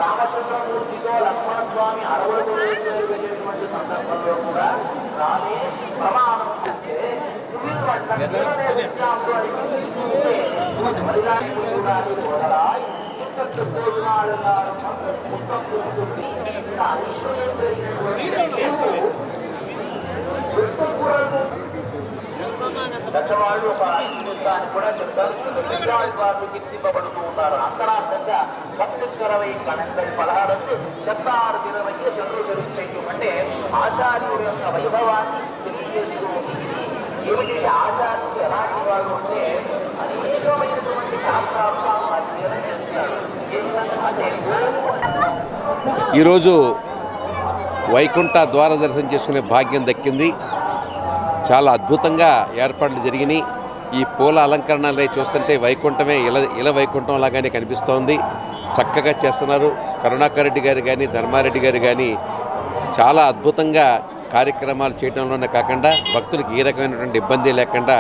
రామచంద్రమూర్తితో లక్ష్మణ స్వామి అరవలకు వెళ్ళేటువంటి సందర్భంలో కూడా రామే ప్రమాణం అంటే దశవాళ్ళు ఒక దాన్ని కూడా చెప్తారు గుర్తింపబడుతూ ఉన్నారు. అంతరార్థంగా 10 కణంకల్ 16 76 దినమధ్య చదువు జరుగుతాయి అంటే ఆచార్యుడు యొక్క వైభవాన్ని తెలియజేస్తూ ఏమిటి ఆచార్యుడు ఎలాంటి వాళ్ళు అంటే అనేకమైనటువంటి శాస్త్రాలు ఈరోజు వైకుంఠ ద్వార దర్శనం చేసుకునే భాగ్యం దక్కింది. చాలా అద్భుతంగా ఏర్పాట్లు జరిగినాయి. ఈ పూల అలంకరణలే చూస్తుంటే వైకుంఠమే ఇల వైకుంఠం లాగానే కనిపిస్తోంది. చక్కగా చేస్తున్నారు. కరుణాకర్ రెడ్డి గారు కానీ ధర్మారెడ్డి గారు కానీ చాలా అద్భుతంగా కార్యక్రమాలు చేయడంలోనే కాకుండా భక్తులకు ఏ రకమైనటువంటి ఇబ్బంది లేకుండా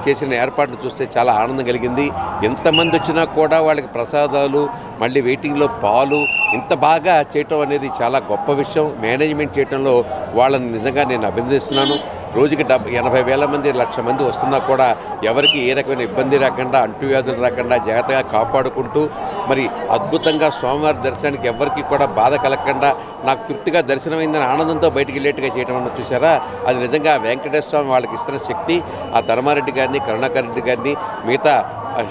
చేసిన ఏర్పాట్లు చూస్తే చాలా ఆనందం కలిగింది. ఎంతమంది వచ్చినా కూడా వాళ్ళకి ప్రసాదాలు, మళ్ళీ వెయిటింగ్లో పాలు ఇంత బాగా చేయటం అనేది చాలా గొప్ప విషయం. మేనేజ్మెంట్ చేయడంలో వాళ్ళని నిజంగా నేను అభినందిస్తున్నాను. రోజుకి 80,000 మంది 1,00,000 మంది వస్తున్నా కూడా ఎవరికి ఏ రకమైన ఇబ్బంది రాకుండా, అంటువ్యాధులు రాకుండా జాగ్రత్తగా కాపాడుకుంటూ మరి అద్భుతంగా స్వామివారి దర్శనానికి ఎవరికి కూడా బాధ కలగకుండా నాకు తృప్తిగా దర్శనమైందని ఆనందంతో బయటికి వెళ్ళేట్టుగా చేయడం అన్న చూసారా, అది నిజంగా వెంకటేశ్వర స్వామి వాళ్ళకి ఇస్తున్న శక్తి. ఆ ధర్మారెడ్డి గారిని, కరుణాకర్ రెడ్డి గారిని, మిగతా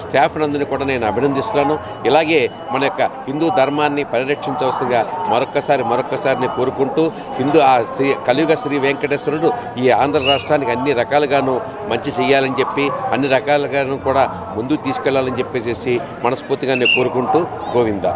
స్టాఫ్ నందుని కూడా నేను అభినందిస్తున్నాను. ఇలాగే మన యొక్క హిందూ ధర్మాన్ని పరిరక్షించవలసిందిగా మరొక్కసారి నేను కోరుకుంటూ కలియుగ శ్రీ వెంకటేశ్వరుడు ఈ ఆంధ్ర రాష్ట్రానికి అన్ని రకాలుగాను మంచి చేయాలని చెప్పి అన్ని రకాలుగాను కూడా ముందుకు తీసుకెళ్లాలని చెప్పేసి మనస్ఫూర్తిగా నేను కోరుకుంటూ గోవిందా.